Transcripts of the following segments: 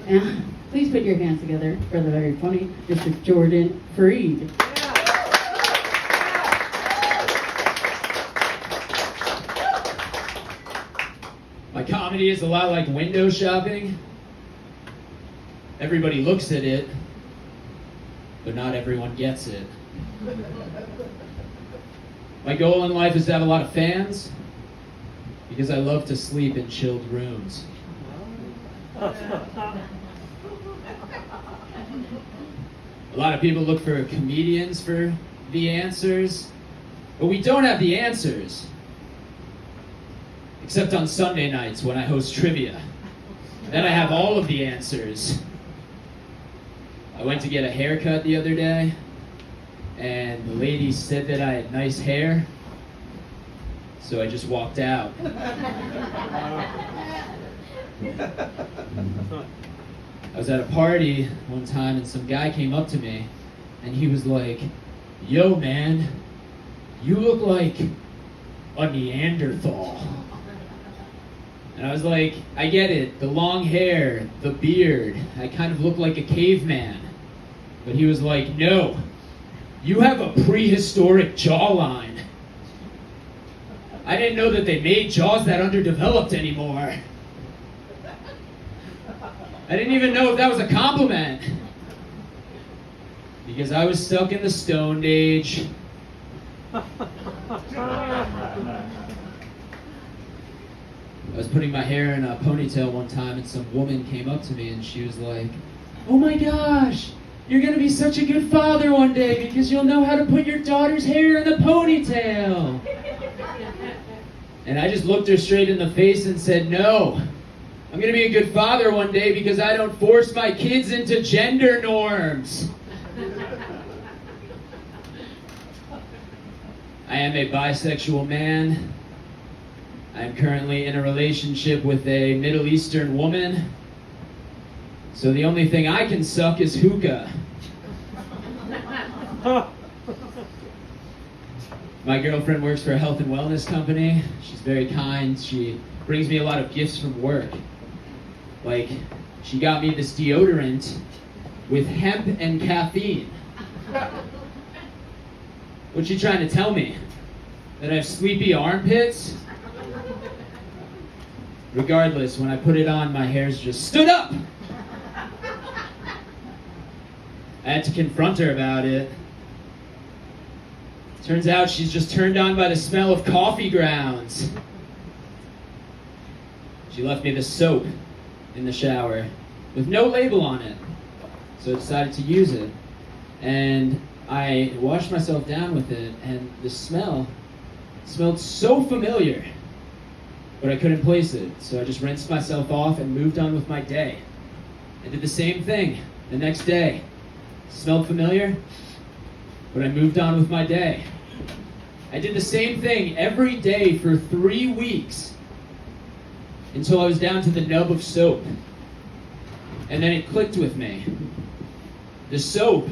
Please put your hands together for the very funny Mr. Jordan Freed. My comedy is a lot like window shopping. Everybody looks at it, but not everyone gets it. My goal in life is to have a lot of fans because I love to sleep in chilled rooms. A lot of people look for comedians for the answers, but we don't have the answers. Except on Sunday nights when I host trivia. Then I have all of the answers. I went to get a haircut the other day, and the lady said that I had nice hair, so I just walked out. I was at a party one time, and some guy came up to me, and he was like, "Yo, man, you look like a Neanderthal." And I was like, I get it, the long hair, the beard, I kind of look like a caveman. But he was like, no, you have a prehistoric jawline. I didn't know that they made jaws that underdeveloped anymore. I didn't even know if that was a compliment. Because I was stuck in the Stone Age. I was putting my hair in a ponytail one time, and some woman came up to me and she was like, "Oh my gosh, you're going to be such a good father one day because you'll know how to put your daughter's hair in a ponytail." And I just looked her straight in the face and said, "No, I'm going to be a good father one day because I don't force my kids into gender norms." I am a bisexual man. I am currently in a relationship with a Middle Eastern woman. So the only thing I can suck is hookah. My girlfriend works for a health and wellness company. She's very kind. She brings me a lot of gifts from work. Like, she got me this deodorant with hemp and caffeine. What's she trying to tell me? That I have sleepy armpits? Regardless, when I put it on, my hair's just stood up. I had to confront her about it. Turns out she's just turned on by the smell of coffee grounds. She left me the soap in the shower with no label on it. So I decided to use it. And I washed myself down with it, and the smell smelled so familiar. But I couldn't place it, so I just rinsed myself off and moved on with my day. I did the same thing the next day. Smelled familiar, but I moved on with my day. I did the same thing every day for 3 weeks until I was down to the nub of soap. And then it clicked with me. The soap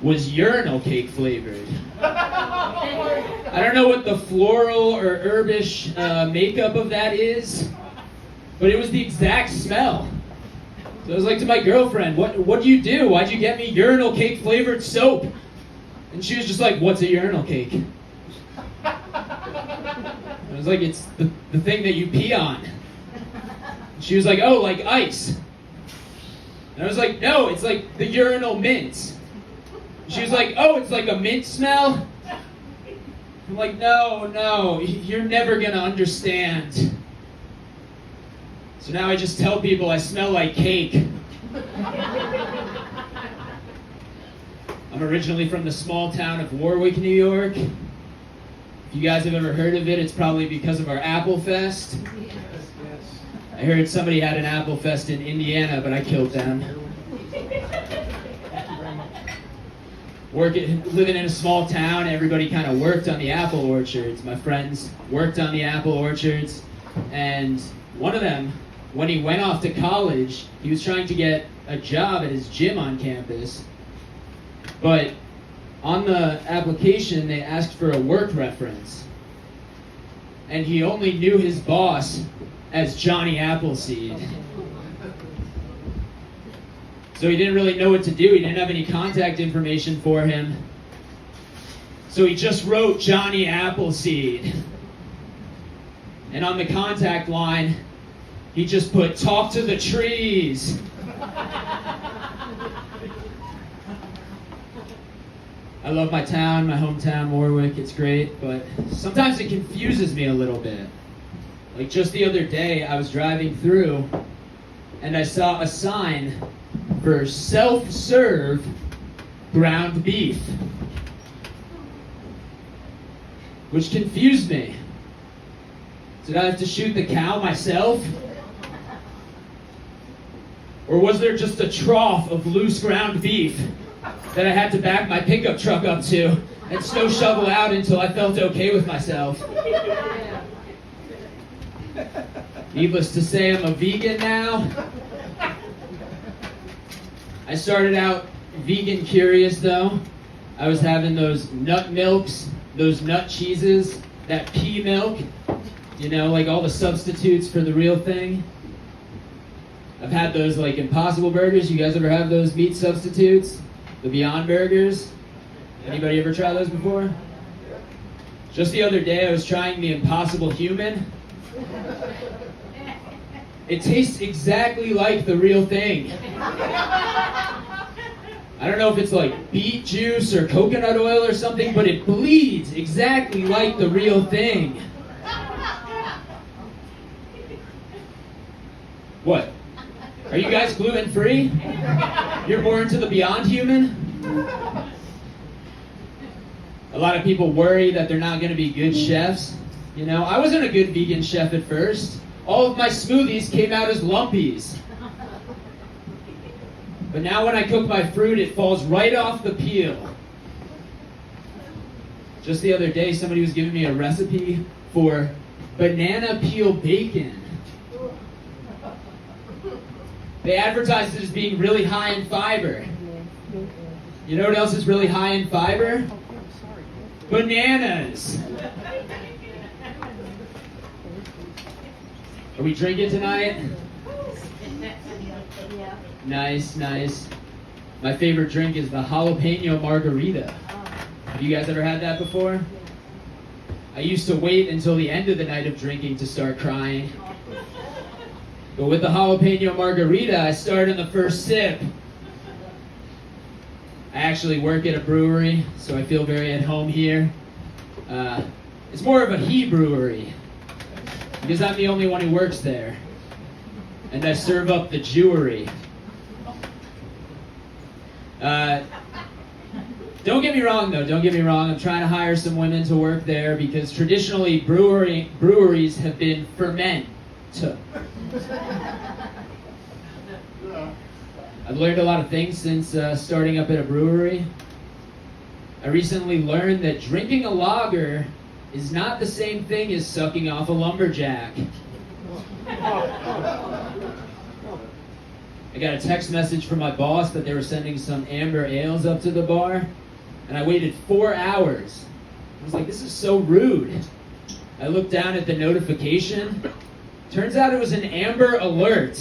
was urinal cake flavored. I don't know what the floral or herbish makeup of that is, but it was the exact smell. So I was like to my girlfriend, what do you do? Why'd you get me urinal cake flavored soap? And she was just like, "What's a urinal cake?" I was like, "It's the thing that you pee on." And she was like, "Oh, like ice." And I was like, "No, it's like the urinal mint." She was like, "Oh, it's like a mint smell?" I'm like, no, you're never gonna understand. So now I just tell people I smell like cake. I'm originally from the small town of Warwick, New York. If you guys have ever heard of it, it's probably because of our Apple Fest. Yes. I heard somebody had an Apple Fest in Indiana, but I killed them. Living in a small town, everybody kind of worked on the apple orchards. My friends worked on the apple orchards, and one of them, when he went off to college, he was trying to get a job at his gym on campus, but on the application they asked for a work reference, and he only knew his boss as Johnny Appleseed. So he didn't really know what to do. He didn't have any contact information for him. So he just wrote Johnny Appleseed. And on the contact line, he just put, "Talk to the trees." I love my town, my hometown, Warwick. It's great, but sometimes it confuses me a little bit. Like just the other day, I was driving through, and I saw a sign for self-serve ground beef, which confused me. Did I have to shoot the cow myself? Or was there just a trough of loose ground beef that I had to back my pickup truck up to and snow shovel out until I felt okay with myself? Needless to say, I'm a vegan now. I started out vegan curious though. I was having those nut milks, those nut cheeses, that pea milk, you know, like all the substitutes for the real thing. I've had those like Impossible Burgers. You guys ever have those meat substitutes? The Beyond Burgers? Anybody ever try those before? Just the other day I was trying the Impossible Human. It tastes exactly like the real thing. I don't know if it's like beet juice or coconut oil or something, but it bleeds exactly like the real thing. What? Are you guys gluten-free? You're more into the Beyond Human? A lot of people worry that they're not going to be good chefs. You know, I wasn't a good vegan chef at first. All of my smoothies came out as lumpies. But now when I cook my fruit, it falls right off the peel. Just the other day, somebody was giving me a recipe for banana peel bacon. They advertised it as being really high in fiber. You know what else is really high in fiber? Bananas. Are we drinking tonight? Nice, nice. My favorite drink is the jalapeno margarita. Have you guys ever had that before? I used to wait until the end of the night of drinking to start crying. But with the jalapeno margarita, I start in the first sip. I actually work at a brewery, so I feel very at home here. It's more of a he brewery, because I'm the only one who works there. And I serve up the Jewery. Don't get me wrong, though. Don't get me wrong. I'm trying to hire some women to work there because traditionally breweries have been ferment. I've learned a lot of things since starting up at a brewery. I recently learned that drinking a lager is not the same thing as sucking off a lumberjack. I got a text message from my boss that they were sending some amber ales up to the bar, and I waited 4 hours. I was like, this is so rude. I looked down at the notification. Turns out it was an Amber Alert.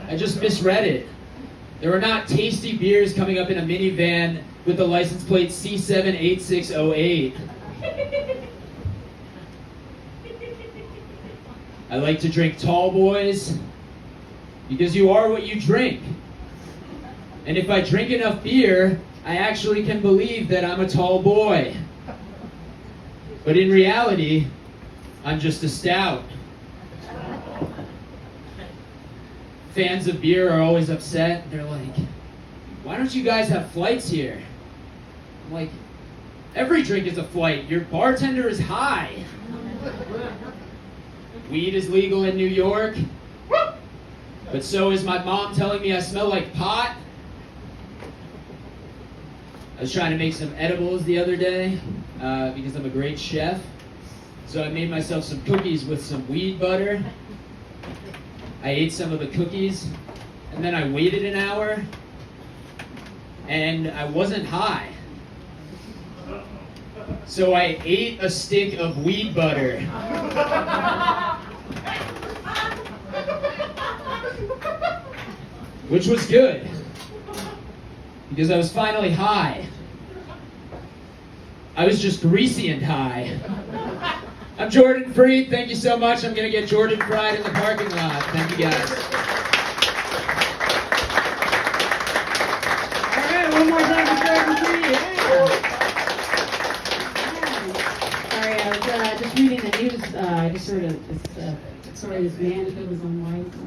I just misread it. There were not tasty beers coming up in a minivan with the license plate C78608. I like to drink tall boys because you are what you drink. And if I drink enough beer, I actually can believe that I'm a tall boy. But in reality, I'm just a stout. Fans of beer are always upset. They're like, why don't you guys have flights here? I'm like, every drink is a flight. Your bartender is high. Weed is legal in New York. But so is my mom telling me I smell like pot. I was trying to make some edibles the other day because I'm a great chef. So I made myself some cookies with some weed butter. I ate some of the cookies, and then I waited an hour, and I wasn't high. So I ate a stick of weed butter. Which was good. because I was finally high. I was just greasy and high. I'm Jordan Freed. Thank you so much. I'm going to get Jordan fried in the parking lot. Thank you, guys. All right, one more time for Jordan Freed. Sorry, I was just reading the news. I just heard this man who was on live.